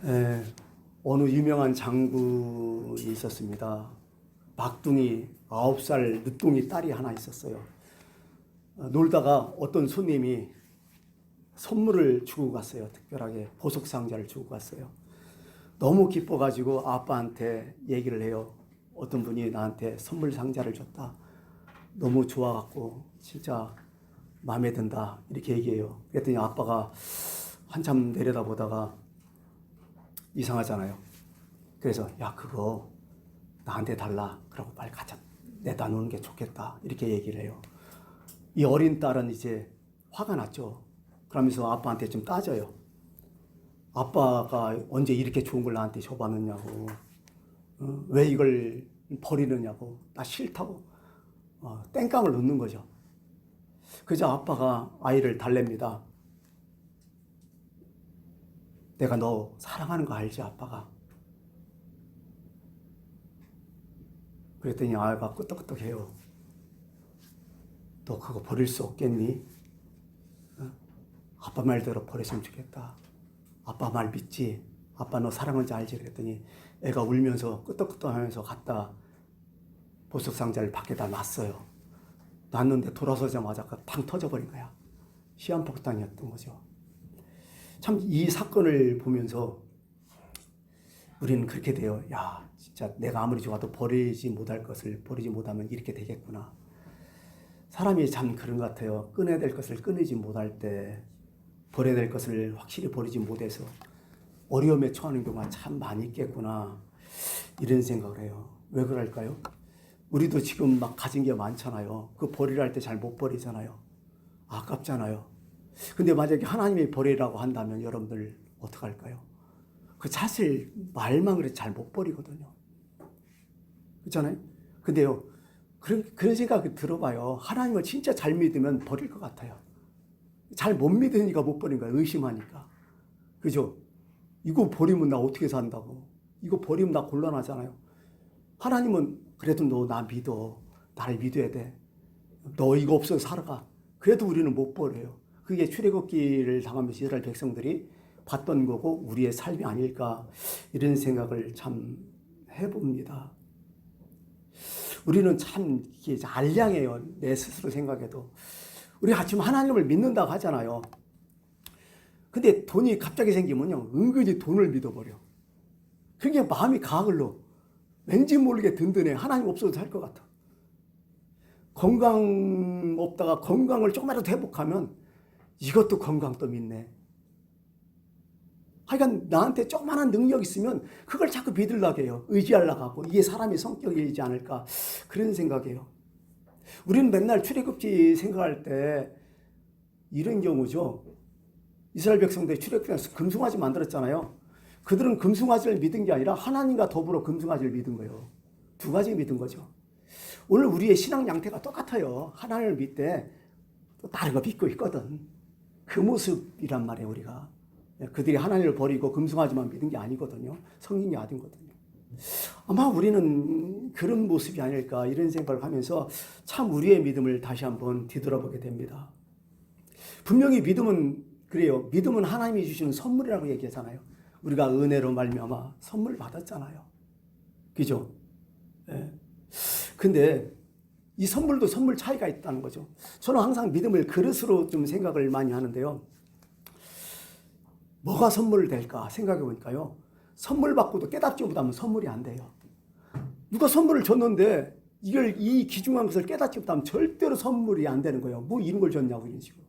에, 어느 유명한 장군이 있었습니다. 막둥이 9살 늦둥이 딸이 하나 있었어요. 놀다가 어떤 손님이 선물을 주고 갔어요. 특별하게 보석 상자를 주고 갔어요. 너무 기뻐가지고 아빠한테 얘기를 해요. 어떤 분이 나한테 선물 상자를 줬다. 너무 좋아갖고 진짜 마음에 든다. 이렇게 얘기해요. 그랬더니 아빠가 한참 내려다보다가 이상하잖아요. 그래서 야 그거 나한테 달라. 그러고 빨리 가자. 내다 놓는 게 좋겠다. 이렇게 얘기를 해요. 이 어린 딸은 이제 화가 났죠. 그러면서 아빠한테 좀 따져요. 아빠가 언제 이렇게 좋은 걸 나한테 줘봤느냐고. 왜 이걸 버리느냐고. 나 싫다고. 땡깡을 놓는 거죠. 그래서 아빠가 아이를 달랩니다. 내가 너 사랑하는 거 알지, 아빠가? 그랬더니 아이가 끄떡끄떡해요. 너 그거 버릴 수 없겠니? 아빠 말대로 버렸으면 좋겠다. 아빠 말 믿지? 아빠 너 사랑하는지 알지? 그랬더니 애가 울면서 끄떡끄떡하면서 갔다 보석 상자를 밖에다 놨어요. 놨는데 돌아서자마자 팡 터져버린 거야. 시한폭탄이었던 거죠. 참 이 사건을 보면서 우리는 그렇게 돼요. 야, 진짜 내가 아무리 좋아도 버리지 못할 것을 버리지 못하면 이렇게 되겠구나. 사람이 참 그런 것 같아요. 끊어야 될 것을 끊이지 못할 때, 버려야 될 것을 확실히 버리지 못해서 어려움에 처하는 경우가 참 많이 있겠구나. 이런 생각을 해요. 왜 그럴까요? 우리도 지금 막 가진 게 많잖아요. 그 버리라 할 때 잘 못 버리잖아요. 아깝잖아요. 근데 만약에 하나님이 버리라고 한다면 여러분들 어떡할까요? 그 사실 말만 그래도 잘 못 버리거든요. 그렇잖아요? 근데요, 그런 생각이 들어봐요. 하나님을 진짜 잘 믿으면 버릴 것 같아요. 잘 못 믿으니까 못 버린 거야. 의심하니까. 그죠? 이거 버리면 나 어떻게 산다고. 이거 버리면 나 곤란하잖아요. 하나님은 그래도 너 나 믿어. 나를 믿어야 돼. 너 이거 없어서 살아가. 그래도 우리는 못 버려요. 그게 출애굽기를 당하면서 이스라엘 백성들이 봤던 거고 우리의 삶이 아닐까 이런 생각을 참 해봅니다. 우리는 참 이게 알량해요. 내 스스로 생각해도. 우리가 지금 하나님을 믿는다고 하잖아요. 근데 돈이 갑자기 생기면요. 은근히 돈을 믿어버려. 그게 마음이 가글러. 왠지 모르게 든든해. 하나님 없어도 살 것 같아. 건강 없다가 건강을 조금이라도 회복하면 이것도 건강 또 믿네. 하여간 나한테 조그마한 능력 있으면 그걸 자꾸 믿으려고 해요. 의지하려고 하고 이게 사람의 성격이지 않을까 그런 생각이에요. 우리는 맨날 출애굽기 생각할 때 이런 경우죠. 이스라엘 백성들이 출애굽기에서 금송아지 만들었잖아요. 그들은 금송아지를 믿은 게 아니라 하나님과 더불어 금송아지를 믿은 거예요. 두 가지 믿은 거죠. 오늘 우리의 신앙 양태가 똑같아요. 하나님을 믿되 또 다른 거 믿고 있거든. 그 모습이란 말이에요. 우리가. 그들이 하나님을 버리고 금송아지만 믿은 게 아니거든요. 성인이 아니거든요. 아마 우리는 그런 모습이 아닐까 이런 생각을 하면서 참 우리의 믿음을 다시 한번 뒤돌아보게 됩니다. 분명히 믿음은 그래요. 믿음은 하나님이 주시는 선물이라고 얘기하잖아요. 우리가 은혜로 말미암아 선물 받았잖아요. 그죠? 예. 근데 이 선물도 선물 차이가 있다는 거죠. 저는 항상 믿음을 그릇으로 좀 생각을 많이 하는데요. 뭐가 선물이 될까 생각해 보니까요. 선물 받고도 깨닫지 못하면 선물이 안 돼요. 누가 선물을 줬는데 이 귀중한 것을 깨닫지 못하면 절대로 선물이 안 되는 거예요. 뭐 이런 걸 줬냐고 이런 식으로.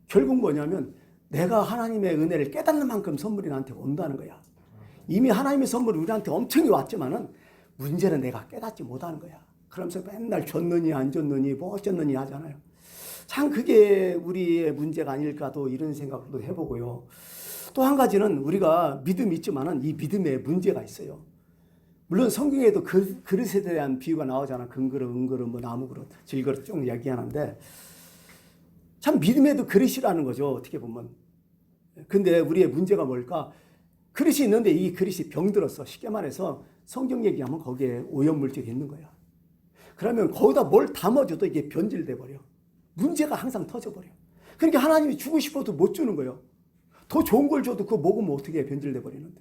결국 뭐냐면 내가 하나님의 은혜를 깨닫는 만큼 선물이 나한테 온다는 거야. 이미 하나님의 선물이 우리한테 엄청 왔지만은 문제는 내가 깨닫지 못하는 거야. 그러면서 맨날 줬느니 안 줬느니 뭐 어쩌느니 하잖아요. 참 그게 우리의 문제가 아닐까도 이런 생각도 해보고요. 또 한 가지는 우리가 믿음이 있지만은 이 믿음에 문제가 있어요. 물론 성경에도 그 그릇에 대한 비유가 나오잖아. 금그릇, 은그릇, 뭐 나무그릇, 질그릇 쭉 이야기하는데 참 믿음에도 그릇이라는 거죠. 어떻게 보면. 근데 우리의 문제가 뭘까? 그릇이 있는데 이 그릇이 병들었어. 쉽게 말해서 성경 얘기하면 거기에 오염물질이 있는 거야. 그러면 거기다 뭘 담아줘도 이게 변질돼 버려. 문제가 항상 터져버려. 그러니까 하나님이 주고 싶어도 못 주는 거예요. 더 좋은 걸 줘도 그거 먹으면 어떻게 변질돼 버리는데.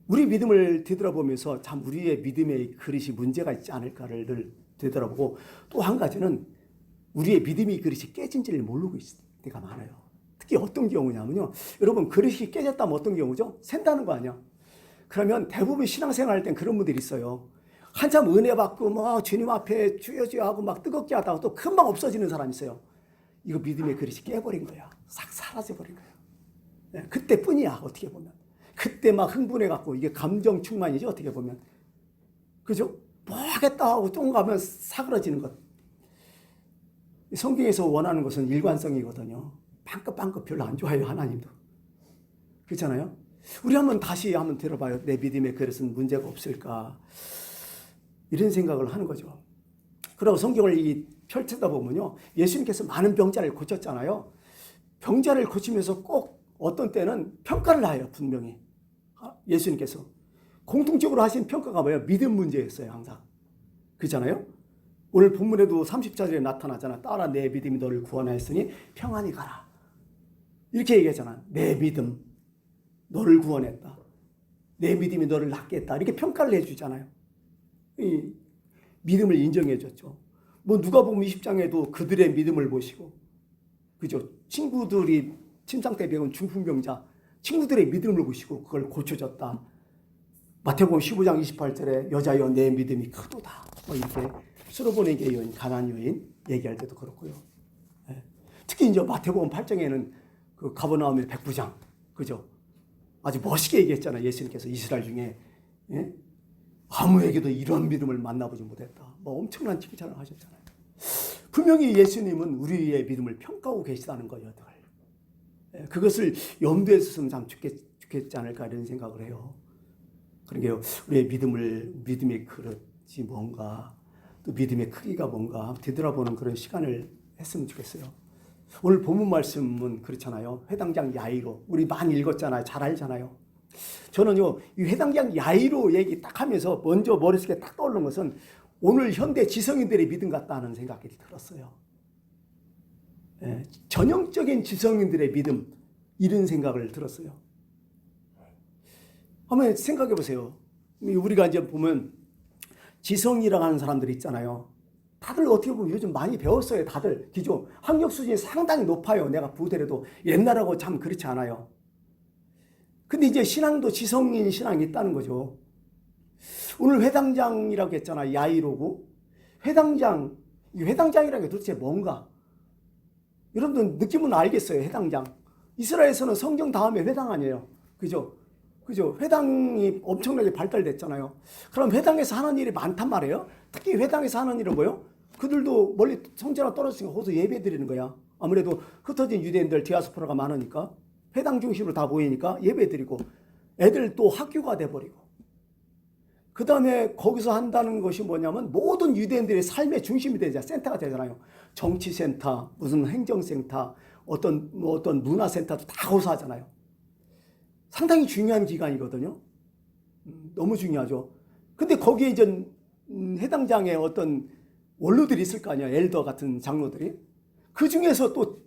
우리 믿음을 되돌아보면서 참 우리의 믿음의 그릇이 문제가 있지 않을까를 늘 되돌아보고, 또 한 가지는 우리의 믿음의 그릇이 깨진지를 모르고 있을 때가 많아요. 특히 어떤 경우냐면요. 여러분, 그릇이 깨졌다면 어떤 경우죠? 샌다는 거 아니야. 그러면 대부분 신앙생활 할 땐 그런 분들이 있어요. 한참 은혜 받고 막 주님 앞에 주여 주여 하고 막 뜨겁게 하다가 또 금방 없어지는 사람이 있어요. 이거 믿음의 그릇이 깨버린 거야. 싹 사라져버린 거야. 네, 그때뿐이야, 어떻게 보면. 그때 막 흥분해갖고, 이게 감정 충만이죠, 어떻게 보면. 그죠? 뭐 하겠다 하고 좀 가면 사그러지는 것. 성경에서 원하는 것은 일관성이거든요. 빵긋빵긋 별로 안 좋아해요, 하나님도. 그렇잖아요? 우리 다시 한번 들어봐요. 내 믿음의 그릇은 문제가 없을까? 이런 생각을 하는 거죠. 그리고 성경을 펼치다 보면요, 예수님께서 많은 병자를 고쳤잖아요. 병자를 고치면서 꼭 어떤 때는 평가를 해요, 분명히. 예수님께서 공통적으로 하신 평가가 뭐예요? 믿음 문제였어요, 항상. 그렇잖아요? 오늘 본문에도 30절에 나타나잖아. 따라 내 믿음이 너를 구원하였으니 평안히 가라. 이렇게 얘기하잖아. 내 믿음 너를 구원했다. 내 믿음이 너를 낫게 했다. 이렇게 평가를 해주잖아요. 이 믿음을 인정해줬죠. 뭐 누가복음 20장에도 그들의 믿음을 보시고, 그죠? 친구들이 침상 때 배운 중풍병자, 친구들의 믿음을 보시고 그걸 고쳐줬다. 마태복음 15장 28절에 여자여 내 믿음이 크도다. 뭐 이렇게 수로보니게 여인, 가나안 여인 얘기할 때도 그렇고요. 예. 특히 이제 마태복음 8장에는 그 가버나움의 백부장, 그죠? 아주 멋있게 얘기했잖아요. 예수님께서 이스라엘 중에, 예? 아무에게도 이런 믿음을 만나보지 못했다. 뭐 엄청난 칭찬을 하셨잖아요. 분명히 예수님은 우리의 믿음을 평가하고 계시다는 거예요. 그것을 염두에 두면 참 좋겠지 않을까 이런 생각을 해요. 그러니까 우리의 믿음의 그릇이 뭔가, 또 믿음의 크기가 뭔가 되돌아보는 그런 시간을 했으면 좋겠어요. 오늘 본문 말씀은 그렇잖아요. 회당장 야이로, 우리 많이 읽었잖아요. 잘 알잖아요. 저는요, 이 회당장 야이로 얘기 딱 하면서 먼저 머릿속에 딱 떠오르는 것은 오늘 현대 지성인들의 믿음 같다는 생각이 들었어요. 예, 전형적인 지성인들의 믿음, 이런 생각을 들었어요. 한번 생각해 보세요. 우리가 이제 보면 지성이라고 하는 사람들이 있잖아요. 다들 어떻게 보면 요즘 많이 배웠어요. 다들 기존 학력 수준이 상당히 높아요. 내가 보더라도 옛날하고 참 그렇지 않아요. 근데 이제 신앙도 지성인 신앙이 있다는 거죠. 오늘 회당장이라고 했잖아. 야이로고. 회당장이라는 게 도대체 뭔가? 여러분들 느낌은 알겠어요. 회당장. 이스라엘에서는 성경 다음에 회당 아니에요. 그죠? 회당이 엄청나게 발달됐잖아요. 그럼 회당에서 하는 일이 많단 말이에요. 특히 회당에서 하는 일은 뭐예요? 그들도 멀리 성전에 떨어졌으니까 거기서 예배 드리는 거야. 아무래도 흩어진 유대인들 디아스포라가 많으니까 회당 중심으로 다 모이니까 예배 드리고, 애들 또 학교가 돼버리고, 그 다음에 거기서 한다는 것이 뭐냐면 모든 유대인들의 삶의 중심이 되잖아요. 센터가 되잖아요. 정치센터, 무슨 행정센터, 어떤 문화센터도 다 거기서 하잖아요. 상당히 중요한 기관이거든요. 너무 중요하죠. 근데 거기에 이제 해당장에 어떤 원로들이 있을 거 아니야. 엘더 같은 장로들이. 그 중에서 또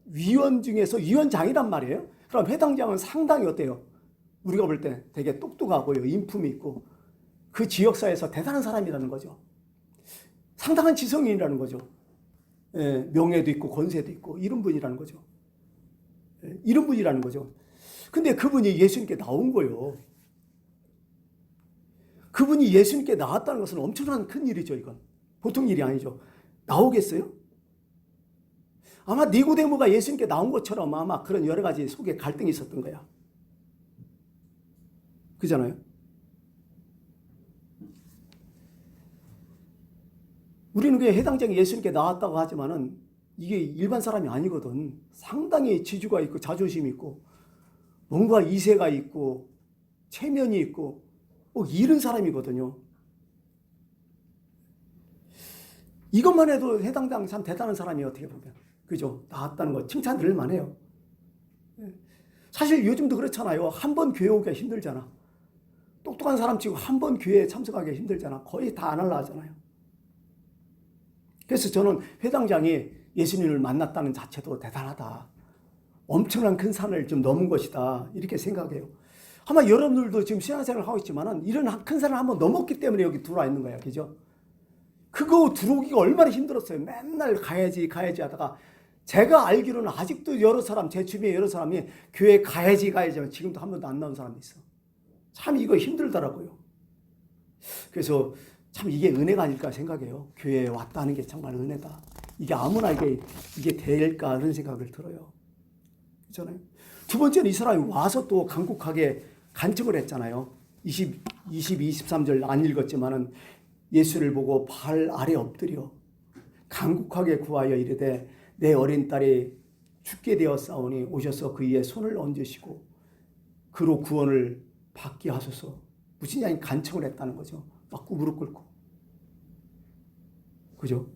위원 중에서 위원장이란 말이에요. 그럼 해당장은 상당히 어때요? 우리가 볼 때 되게 똑똑하고요. 인품이 있고 그 지역사회에서 대단한 사람이라는 거죠. 상당한 지성인이라는 거죠. 예, 명예도 있고 권세도 있고 이런 분이라는 거죠. 예, 이런 분이라는 거죠. 근데 그분이 예수님께 나온 거예요. 그분이 예수님께 나왔다는 것은 엄청난 큰 일이죠. 이건 보통 일이 아니죠. 나오겠어요? 아마 니고데모가 예수님께 나온 것처럼 아마 그런 여러 가지 속에 갈등이 있었던 거야. 그잖아요? 우리는 그냥 해당장에 예수님께 나왔다고 하지만은 이게 일반 사람이 아니거든. 상당히 지주가 있고 자존심이 있고 뭔가 이세가 있고 체면이 있고 이런 사람이거든요. 이것만 해도 해당장 참 대단한 사람이에요. 어떻게 보면. 그죠? 나왔다는 거 칭찬 들을만 해요. 사실 요즘도 그렇잖아요. 한 번 교회 오기가 힘들잖아. 똑똑한 사람 치고 한 번 교회에 참석하기가 힘들잖아. 거의 다 안 하려 하잖아요. 그래서 저는 회당장이 예수님을 만났다는 자체도 대단하다. 엄청난 큰 산을 좀 넘은 것이다. 이렇게 생각해요. 아마 여러분들도 지금 신앙생활을 하고 있지만은 이런 큰 산을 한번 넘었기 때문에 여기 들어와 있는 거야. 그죠? 그거 들어오기가 얼마나 힘들었어요. 맨날 가야지 하다가 제가 알기로는 아직도 여러 사람, 제 주변에 여러 사람이 교회 가야지 지금도 한 번도 안 나온 사람이 있어. 참 이거 힘들더라고요. 그래서 참 이게 은혜가 아닐까 생각해요. 교회에 왔다는 게 정말 은혜다. 이게 아무나 이게 될까 그런 생각을 들어요. 그렇잖아요. 두 번째는 이 사람이 와서 또 간곡하게 간청을 했잖아요. 23절 안 읽었지만은 예수를 보고 발 아래 엎드려 간곡하게 구하여 이르되 내 어린 딸이 죽게 되었사오니 오셔서 그의 손을 얹으시고 그로 구원을 받게 하소서. 무슨 양이 간청을 했다는 거죠. 막 무릎 꿇고. 그죠?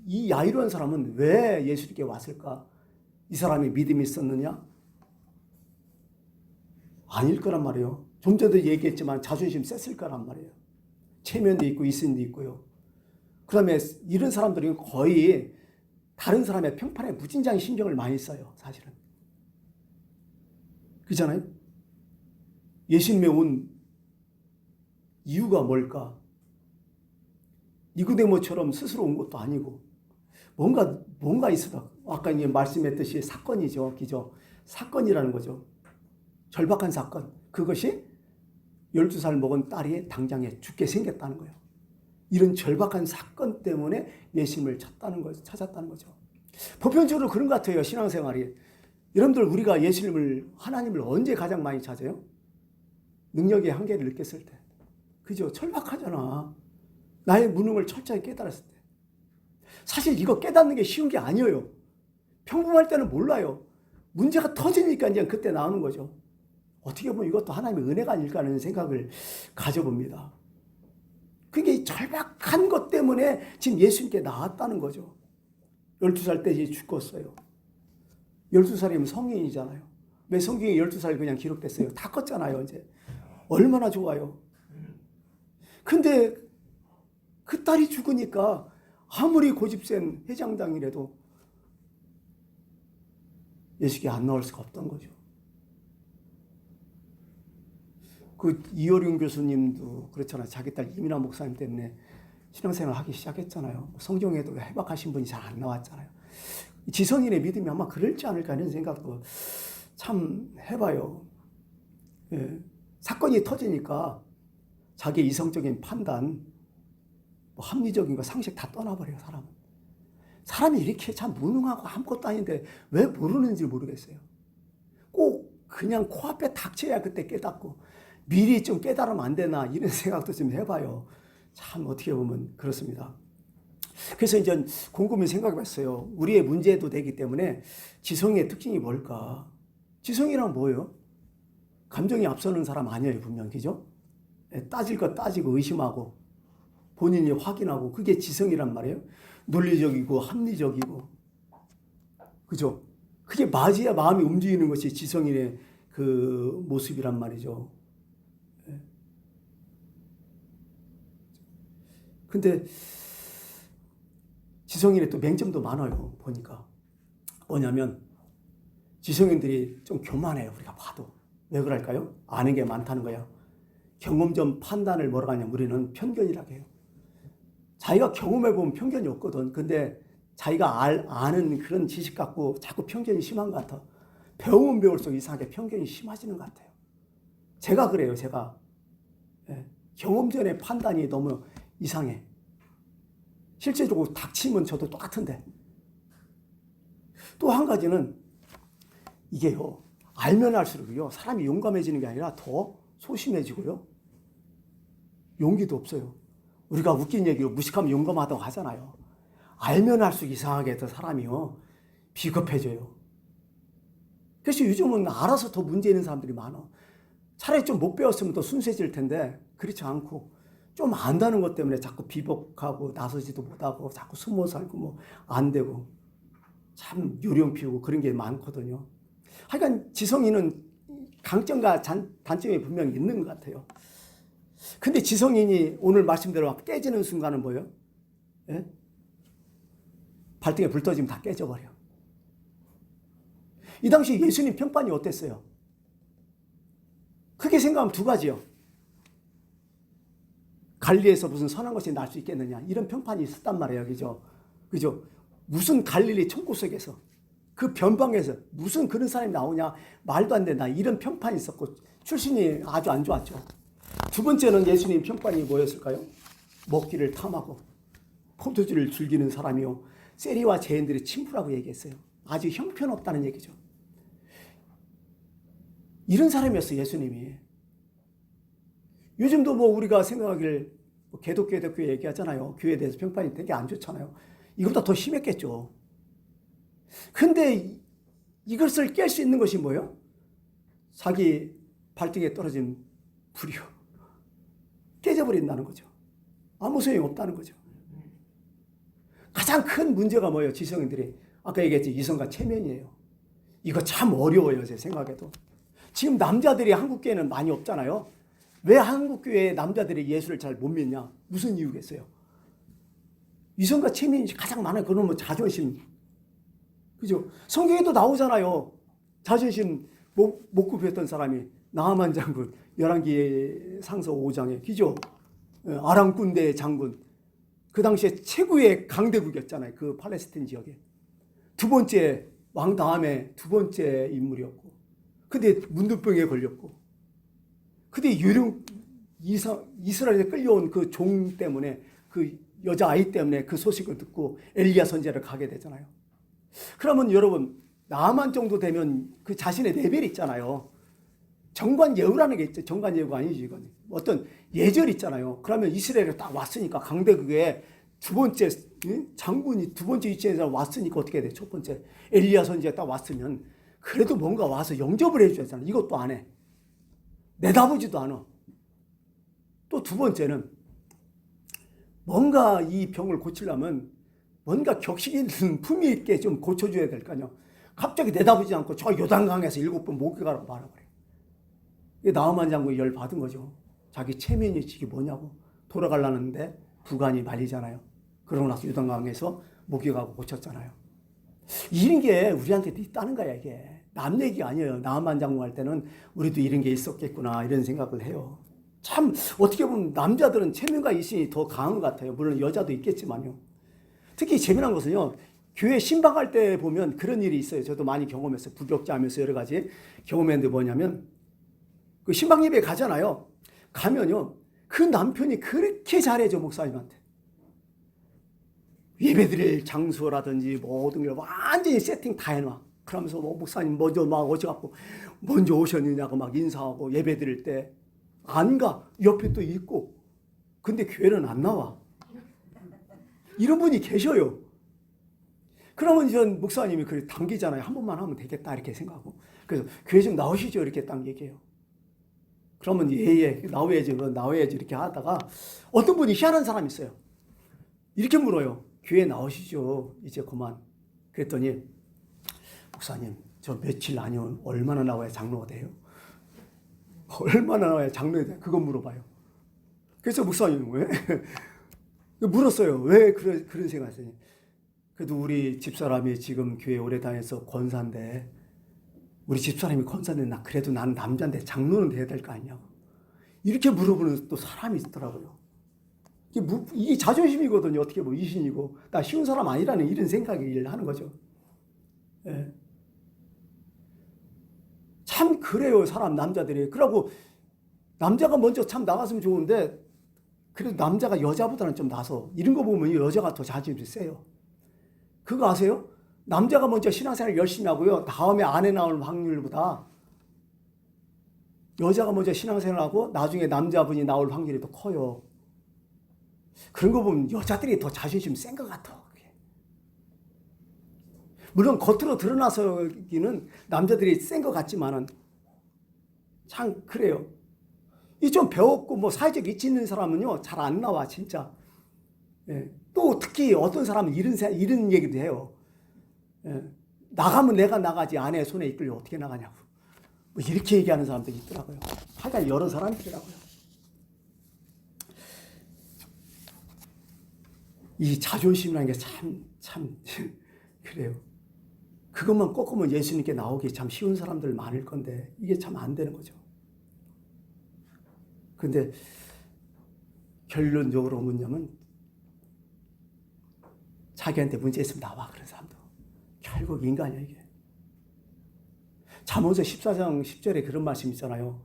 이 야이로한 사람은 왜 예수님께 왔을까? 이 사람이 믿음이 있었느냐? 아닐 거란 말이에요. 좀 전에도 얘기했지만 자존심 셌을 거란 말이에요. 체면도 있고 있음도 있고요. 그 다음에 이런 사람들이 거의 다른 사람의 평판에 무진장의 신경을 많이 써요. 사실은. 그렇잖아요? 예수님에 온 이유가 뭘까? 니고데모처럼 스스로 온 것도 아니고 뭔가 있어다. 아까 이제 말씀했듯이 사건이죠. 그죠? 사건이라는 거죠. 절박한 사건. 그것이 12살 먹은 딸이 당장에 죽게 생겼다는 거예요. 이런 절박한 사건 때문에 예수님을 찾았다는 거죠. 보편적으로 그런 것 같아요. 신앙생활이. 여러분들 우리가 예수님을 하나님을 언제 가장 많이 찾아요? 능력의 한계를 느꼈을 때. 그죠? 절박하잖아. 나의 무능을 철저히 깨달았을 때. 사실 이거 깨닫는 게 쉬운 게 아니에요. 평범할 때는 몰라요. 문제가 터지니까 이제 그때 나오는 거죠. 어떻게 보면 이것도 하나님의 은혜가 아닐까 하는 생각을 가져봅니다. 그게 절박한 것 때문에 지금 예수님께 나왔다는 거죠. 12살 때 이제 죽었어요. 12살이면 성인이잖아요. 왜 성경에 12살 그냥 기록됐어요? 다 컸잖아요, 이제. 얼마나 좋아요. 근데 그 딸이 죽으니까 아무리 고집센 회장당이라도 예수께 안 나올 수가 없던 거죠. 그 이효룡 교수님도 그렇잖아요. 자기 딸 이민아 목사님 때문에 신앙생활을 하기 시작했잖아요. 성경에도 해박하신 분이 잘 안 나왔잖아요. 지성인의 믿음이 아마 그럴지 않을까 하는 생각도 참 해봐요. 예. 사건이 터지니까 자기의 이성적인 판단, 합리적인 거, 상식 다 떠나버려요, 사람은. 사람이 이렇게 참 무능하고 아무것도 아닌데 왜 모르는지 모르겠어요. 꼭 그냥 코앞에 닥쳐야 그때 깨닫고 미리 좀 깨달으면 안 되나 이런 생각도 좀 해봐요. 참 어떻게 보면 그렇습니다. 그래서 이제 곰곰이 생각해봤어요. 우리의 문제도 되기 때문에 지성의 특징이 뭘까? 지성이란 뭐예요? 감정이 앞서는 사람 아니에요, 분명. 그죠? 따질 것 따지고 의심하고 본인이 확인하고 그게 지성이란 말이에요. 논리적이고 합리적이고. 그죠? 그게 맞아야 마음이 움직이는 것이 지성인의 그 모습이란 말이죠. 근데 지성인의 또 맹점도 많아요. 보니까. 뭐냐면 지성인들이 좀 교만해요. 우리가 봐도. 왜 그럴까요? 아는 게 많다는 거야. 경험점 판단을 뭐라고 하냐면 우리는 편견이라고 해요. 자기가 경험해보면 편견이 없거든. 근데 자기가 아는 그런 지식 갖고 자꾸 편견이 심한 것 같아. 배우면 배울수록 이상하게 편견이 심해지는 것 같아요. 제가 그래요. 제가. 경험 전에 판단이 너무 이상해. 실제적으로 닥치면 저도 똑같은데. 또 한 가지는 이게요. 알면 알수록요. 사람이 용감해지는 게 아니라 더 소심해지고요. 용기도 없어요. 우리가 웃긴 얘기로 무식하면 용감하다고 하잖아요. 알면 알수록 이상하게 더 사람이요. 비겁해져요. 그래서 요즘은 알아서 더 문제 있는 사람들이 많아. 차라리 좀 못 배웠으면 더 순수해질 텐데 그렇지 않고 좀 안다는 것 때문에 자꾸 비복하고 나서지도 못하고 자꾸 숨어 살고 뭐 안 되고 참 요령 피우고 그런 게 많거든요. 하여간 지성인은 강점과 단점이 분명히 있는 것 같아요. 근데 지성인이 오늘 말씀대로 깨지는 순간은 뭐예요? 예? 발등에 불 떠지면 다 깨져버려. 이 당시 예수님 평판이 어땠어요? 크게 생각하면 두 가지요. 갈릴리에서 무슨 선한 것이 날 수 있겠느냐, 이런 평판이 있었단 말이에요. 그죠? 무슨 갈릴리 총구석에서 그 변방에서 무슨 그런 사람이 나오냐, 말도 안 된다, 이런 평판이 있었고 출신이 아주 안 좋았죠. 두 번째는 예수님 평판이 뭐였을까요? 먹기를 탐하고 포도주를 즐기는 사람이요, 세리와 죄인들의 친구라고 얘기했어요. 아주 형편없다는 얘기죠. 이런 사람이었어요, 예수님이. 요즘도 뭐 우리가 생각하기를 개독교 얘기하잖아요. 교회에 대해서 평판이 되게 안 좋잖아요. 이것보다 더 심했겠죠. 근데 이것을 깰 수 있는 것이 뭐예요? 자기 발등에 떨어진 불이요, 깨져버린다는 거죠. 아무 소용이 없다는 거죠. 가장 큰 문제가 뭐예요? 지성인들이 아까 얘기했지, 이성과 체면이에요. 이거 참 어려워요, 제 생각에도. 지금 남자들이 한국교회는 많이 없잖아요. 왜 한국교회 남자들이 예수를 잘 못 믿냐? 무슨 이유겠어요? 이성과 체면이 가장 많아요. 그건 뭐 자존심. 그죠? 성경에도 나오잖아요. 자존심 못 굽혔던 사람이 나하만 장군, 열왕기 상서 5장에, 그죠? 아람 군대 장군. 그 당시에 최고의 강대국이었잖아요. 그 팔레스틴 지역에. 두 번째, 왕 다음에 두 번째 인물이었고. 근데 문둥병에 걸렸고. 근데 이스라엘에 끌려온 그 종 때문에, 그 여자아이 때문에 그 소식을 듣고 엘리야 선지자를 가게 되잖아요. 그러면 여러분, 나만 정도 되면 그 자신의 레벨이 있잖아요. 정관예우라는 게 있죠. 정관예우가 아니지, 이건. 어떤 예절이 있잖아요. 그러면 이스라엘에 딱 왔으니까, 강대국에 두 번째 장군이 두 번째 위치에서 왔으니까 어떻게 돼? 첫 번째 엘리야 선지자 딱 왔으면 그래도 뭔가 와서 영접을 해줘야잖아요. 이것도 안 해. 내다보지도 않아. 또 두 번째는 뭔가 이 병을 고치려면 뭔가 격식 있는 품위 있게 좀 고쳐줘야 될 거 아니에요. 갑자기 내다보지 않고 저 요단강에서 7번 목욕하라고 말아버려요. 이게 나하만 장군이 열 받은 거죠. 자기 체면이 이게 뭐냐고. 돌아가려는데 부관이 말리잖아요. 그러고 나서 요단강에서 목욕하고 고쳤잖아요. 이런 게 우리한테도 있다는 거야, 이게. 남 얘기가 아니에요. 나하만 장군 할 때는 우리도 이런 게 있었겠구나, 이런 생각을 해요. 참 어떻게 보면 남자들은 체면과 이심이 더 강한 것 같아요. 물론 여자도 있겠지만요. 특히 재미난 것은요, 교회 신방할 때 보면 그런 일이 있어요. 저도 많이 경험했어요. 부격자하면서 여러 가지 경험했는데 뭐냐면, 그 신방 예배 가잖아요. 가면요, 그 남편이 그렇게 잘해줘, 목사님한테. 예배드릴 장소라든지 모든 걸 완전히 세팅 다 해놔. 그러면서 뭐 목사님 먼저 막 오셔갖고 먼저 오셨느냐고 막 인사하고, 예배드릴 때 안 가. 옆에 또 있고. 근데 교회는 안 나와. 이런 분이 계셔요. 그러면 전 목사님이 그래 당기잖아요. 한 번만 하면 되겠다 이렇게 생각하고. 그래서 교회 좀 나오시죠 이렇게 딱 얘기해요. 그러면 예예 나와야지 이렇게 하다가 어떤 분이 희한한 사람이 있어요. 이렇게 물어요. 교회 나오시죠 이제 그만. 그랬더니 목사님 저 며칠 아니면 얼마나 나와야 장로가 돼요? 얼마나 나와야 장로가 돼요? 그거 물어봐요. 그래서 목사님 왜? 물었어요. 왜 그런 생각하세요? 그래도 우리 집사람이 지금 교회 오래 다녀서 권사인데, 우리 집사람이 권사인데 나 그래도 나는 남자인데 장로는 돼야 될 거 아니냐고. 이렇게 물어보는 또 사람이 있더라고요. 이게 자존심이거든요. 어떻게 보면 이신이고 나 쉬운 사람 아니라는 이런 생각을 하는 거죠. 예. 참 그래요, 사람 남자들이. 그러고 남자가 먼저 참 나갔으면 좋은데, 그래도 남자가 여자보다는 좀 나서 이런 거 보면 여자가 더 자존심이 세요. 그거 아세요? 남자가 먼저 신앙생활 열심히 하고요, 다음에 아내 나올 확률보다 여자가 먼저 신앙생활 하고 나중에 남자분이 나올 확률이 더 커요. 그런 거 보면 여자들이 더 자존심 센 것 같아. 물론 겉으로 드러나서기는 남자들이 센 것 같지만은 참 그래요. 이 좀 배웠고 뭐 사회적 위치 있는 사람은요 잘 안 나와 진짜. 예. 또 특히 어떤 사람은 이런 얘기도 해요. 예. 나가면 내가 나가지 아내 손에 이끌려 어떻게 나가냐고. 뭐 이렇게 얘기하는 사람들이 있더라고요. 하여간 여러 사람이 있더라고요. 이 자존심이라는 게 참 그래요. 그것만 꺾으면 예수님께 나오기 참 쉬운 사람들 많을 건데 이게 참 안 되는 거죠. 근데 결론적으로 뭐냐면 자기한테 문제 있으면 나와 그런 사람도 결국 인간이야 이게. 잠언서 14장 10절에 그런 말씀 있잖아요.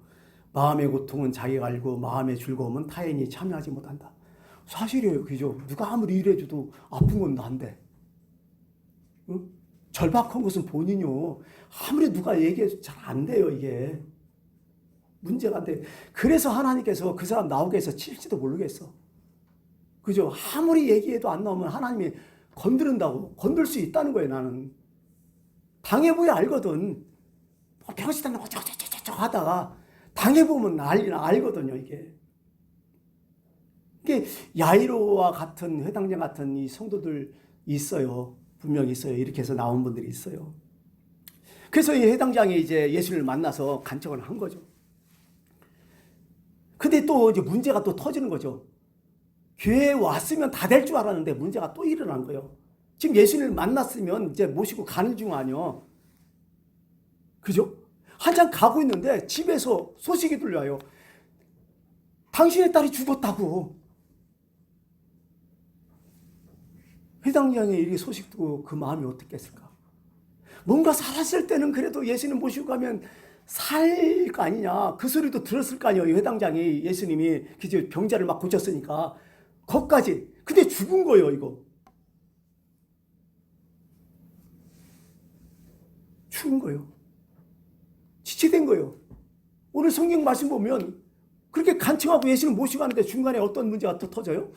마음의 고통은 자기가 알고 마음의 즐거움은 타인이 참여하지 못한다. 사실이에요. 그죠? 누가 아무리 일해줘도 아픈 건 난데. 응? 절박한 것은 본인이요. 아무리 누가 얘기해도 잘 안 돼요, 이게. 문제가 안 돼. 그래서 하나님께서 그 사람 나오게 해서 칠지도 모르겠어. 그죠? 아무리 얘기해도 안 나오면 하나님이 건드린다고. 건들 수 있다는 거예요, 나는. 당해보야 알거든. 병신단 어쩌저쩌저 하다가 당해보면 알거든요, 이게. 이게 야이로와 같은 회당장 같은 이 성도들 있어요. 분명히 있어요. 이렇게 해서 나온 분들이 있어요. 그래서 이 회당장이 이제 예수를 만나서 간청을 한 거죠. 근데 또 이제 문제가 또 터지는 거죠. 교회에 왔으면 다 될 줄 알았는데 문제가 또 일어난 거예요. 지금 예수님을 만났으면 이제 모시고 가는 중 아니요. 그죠? 한참 가고 있는데 집에서 소식이 들려와요. 당신의 딸이 죽었다고. 회당장의 이 소식 듣고 그 마음이 어떻겠을까? 뭔가 살았을 때는 그래도 예수님 모시고 가면 살 거 아니냐. 그 소리도 들었을 거 아니에요. 회당장이 예수님이 그저 병자를 막 고쳤으니까. 거기까지. 근데 죽은 거예요, 이거. 죽은 거예요. 지체된 거예요. 오늘 성경 말씀 보면 그렇게 간청하고 예수님 모시고 가는데 중간에 어떤 문제가 또 터져요?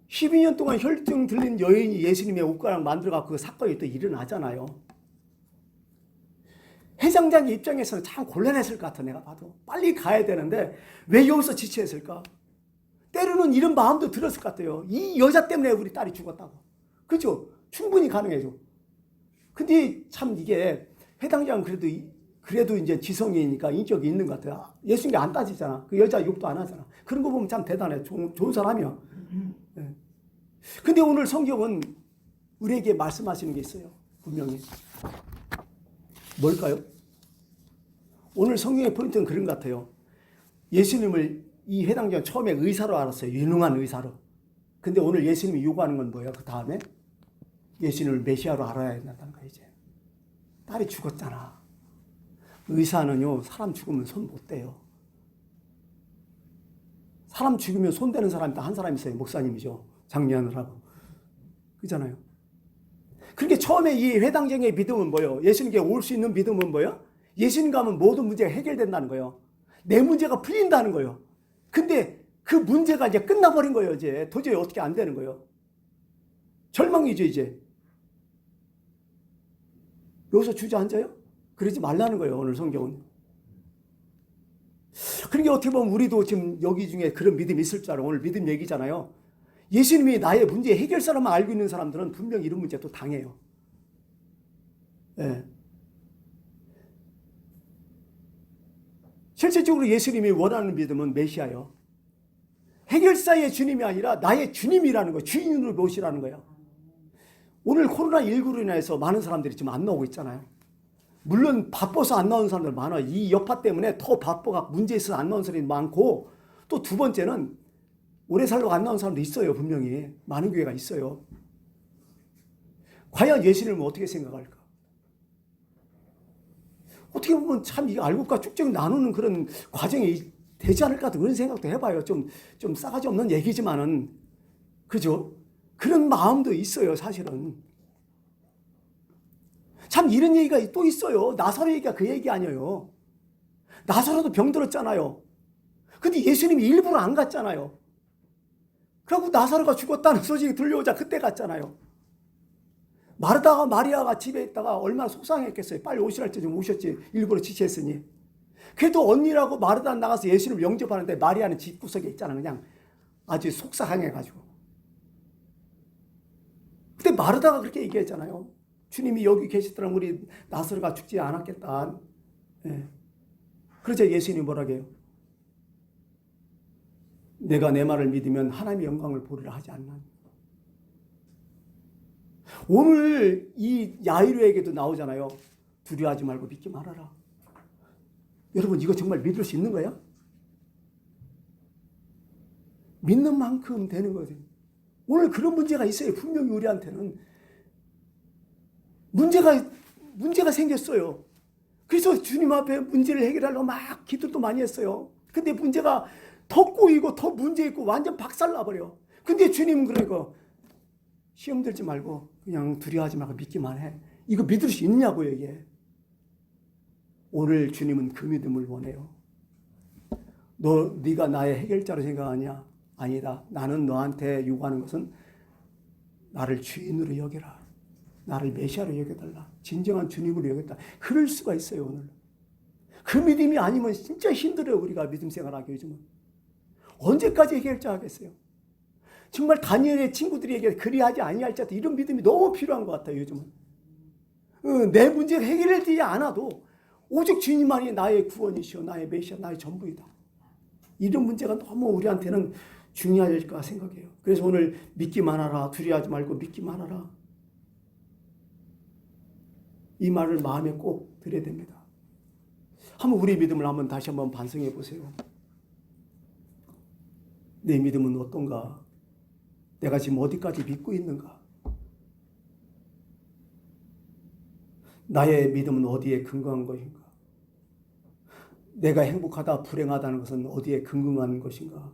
12년 동안 혈증 들린 여인이 예수님의 옷가락 만들어갖고 그 사건이 또 일어나잖아요. 회장장의 입장에서는 참 곤란했을 것 같아, 내가 봐도. 빨리 가야 되는데 왜 여기서 지체했을까? 때로는 이런 마음도 들었을 것 같아요. 이 여자 때문에 우리 딸이 죽었다고. 그죠? 충분히 가능해죠. 근데 참 이게 회당장은 그래도 이제 지성이니까 인격이 있는 것 같아요. 예수님이 안 따지잖아. 그 여자 욕도 안 하잖아. 그런 거 보면 참 대단해. 좋은 사람이야. 네. 근데 오늘 성경은 우리에게 말씀하시는 게 있어요. 분명히. 뭘까요? 오늘 성경의 포인트는 그런 것 같아요. 예수님을 이 회당장 처음에 의사로 알았어요. 유능한 의사로. 근데 오늘 예수님이 요구하는 건 뭐예요? 그 다음에 예수님을 메시아로 알아야 된다는 거예요. 이제 딸이 죽었잖아. 의사는요, 사람 죽으면 손 못 대요. 사람 죽으면 손 대는 사람이 딱 한 사람 있어요. 목사님이죠. 장례하느라고. 그잖아요. 그러니까 처음에 이 회당장의 믿음은 뭐예요? 예수님께 올 수 있는 믿음은 뭐예요? 예수님 가면 모든 문제가 해결된다는 거예요. 내 문제가 풀린다는 거예요. 근데 그 문제가 이제 끝나버린 거예요. 이제 도저히 어떻게 안 되는 거예요. 절망이죠, 이제. 여기서 주저앉아요? 그러지 말라는 거예요, 오늘 성경은. 그러니까 어떻게 보면 우리도 지금 여기 중에 그런 믿음이 있을 줄 알아요. 오늘 믿음 얘기잖아요. 예수님이 나의 문제 해결사라만 알고 있는 사람들은 분명히 이런 문제 또 당해요. 예. 실질적으로 예수님이 원하는 믿음은 메시아예요. 해결사의 주님이 아니라 나의 주님이라는 거예요. 주인으로 모시라는 거예요. 오늘 코로나19로 인해서 많은 사람들이 지금 안 나오고 있잖아요. 물론 바빠서 안 나오는 사람들 많아요. 이 여파 때문에 더 바빠가 문제 있어서 안 나오는 사람이 많고, 또 두 번째는 오래 살려고 안 나오는 사람도 있어요. 분명히 많은 교회가 있어요. 과연 예수님은 어떻게 생각할까? 어떻게 보면 참 이게 알곡과 쭉쭉 나누는 그런 과정이 되지 않을까 그런 생각도 해봐요. 좀 싸가지 없는 얘기지만은, 그죠? 그런 마음도 있어요, 사실은. 참 이런 얘기가 또 있어요. 나사로 얘기가 그 얘기 아니에요. 나사로도 병들었잖아요. 근데 예수님이 일부러 안 갔잖아요. 그리고 나사로가 죽었다는 소식이 들려오자 그때 갔잖아요. 마르다가 마리아가 집에 있다가 얼마나 속상했겠어요. 빨리 오시랄 때 좀 오셨지. 일부러 지체했으니. 그래도 언니라고 마르다 나가서 예수님을 영접하는데 마리아는 집구석에 있잖아. 그냥 아주 속상해가지고. 근데 마르다가 그렇게 얘기했잖아요. 주님이 여기 계시더라면 우리 나사로가 죽지 않았겠다. 예. 그러자 예수님이 뭐라고 해요? 내가 내 말을 믿으면 하나님의 영광을 보리라 하지 않나. 오늘 이 야이로에게도 나오잖아요. 두려워하지 말고 믿기 말아라. 여러분 이거 정말 믿을 수 있는 거야? 믿는 만큼 되는 거죠. 오늘 그런 문제가 있어요. 분명히 우리한테는 문제가 생겼어요. 그래서 주님 앞에 문제를 해결하려고 막 기도도 많이 했어요. 근데 문제가 더 꼬이고 더 문제 있고 완전 박살나버려. 근데 주님은 그러니까 시험 들지 말고 그냥 두려워하지 말고 믿기만 해. 이거 믿을 수 있냐고요 이게. 오늘 주님은 그 믿음을 원해요. 네가 나의 해결자로 생각하냐? 아니다. 나는 너한테 요구하는 것은 나를 주인으로 여겨라. 나를 메시아로 여겨달라. 진정한 주님으로 여겨달라. 그럴 수가 있어요 오늘. 그 믿음이 아니면 진짜 힘들어요 우리가 믿음 생활하기 요즘은. 언제까지 해결자 하겠어요? 정말 다니엘의 친구들에게 그리하지 아니할지라도 이런 믿음이 너무 필요한 것 같아요 요즘은. 내 문제가 해결되지 않아도 오직 주님만이 나의 구원이시오, 나의 메시아, 나의 전부이다. 이런 문제가 너무 우리한테는 중요할까 생각해요. 그래서 오늘 믿기만 하라, 두려워하지 말고 믿기만 하라. 이 말을 마음에 꼭 들여야 됩니다. 한번 우리 믿음을 한번 다시 한번 반성해 보세요. 내 믿음은 어떤가? 내가 지금 어디까지 믿고 있는가? 나의 믿음은 어디에 근거한 것인가? 내가 행복하다, 불행하다는 것은 어디에 근거한 것인가?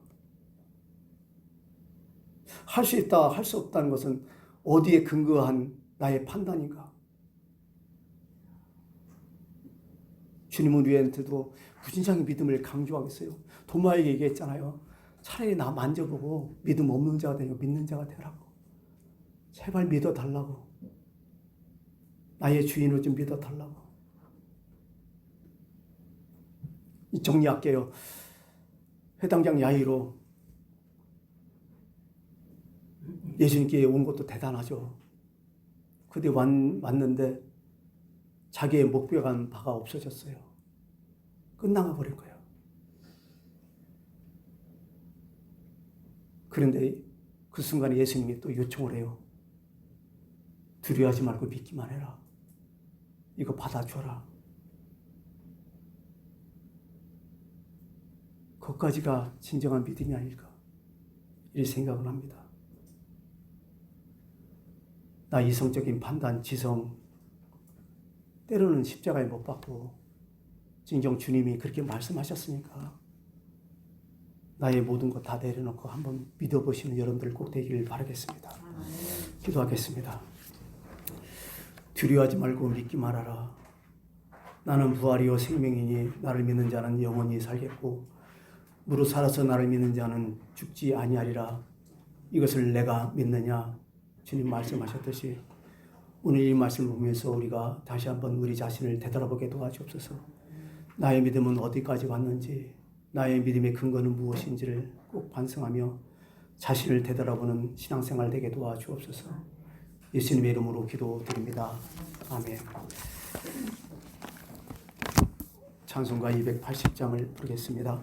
할 수 있다, 할 수 없다는 것은 어디에 근거한 나의 판단인가? 주님은 우리한테도 무진장의 믿음을 강조하겠어요. 도마에게 얘기했잖아요. 차라리 나 만져보고 믿음 없는 자가 되고 믿는 자가 되라고. 제발 믿어달라고. 나의 주인을 좀 믿어달라고. 정리할게요. 회당장 야이로 예수님께 온 것도 대단하죠. 그때 왔는데 자기의 목표한 바가 없어졌어요. 끝나가 버린 거예요. 그런데 그 순간에 예수님이 또 요청을 해요. 두려워하지 말고 믿기만 해라. 이거 받아줘라. 그것까지가 진정한 믿음이 아닐까 이렇게 생각을 합니다. 나 이성적인 판단, 지성 때로는 십자가에 못 박고 진정 주님이 그렇게 말씀하셨으니까 나의 모든 것 다 내려놓고 한번 믿어보시는 여러분들 꼭 되기를 바라겠습니다. 기도하겠습니다. 두려워하지 말고 믿기 말아라. 나는 부활이요 생명이니 나를 믿는 자는 영원히 살겠고 무릇 살아서 나를 믿는 자는 죽지 아니하리라. 이것을 내가 믿느냐? 주님 말씀하셨듯이 오늘 이 말씀을 보면서 우리가 다시 한번 우리 자신을 되돌아보게 도와주옵소서. 나의 믿음은 어디까지 왔는지, 나의 믿음의 근거는 무엇인지를 꼭 반성하며 자신을 되돌아보는 신앙생활 되게 도와주옵소서. 예수님의 이름으로 기도드립니다. 아멘. 찬송가 280장을 부르겠습니다.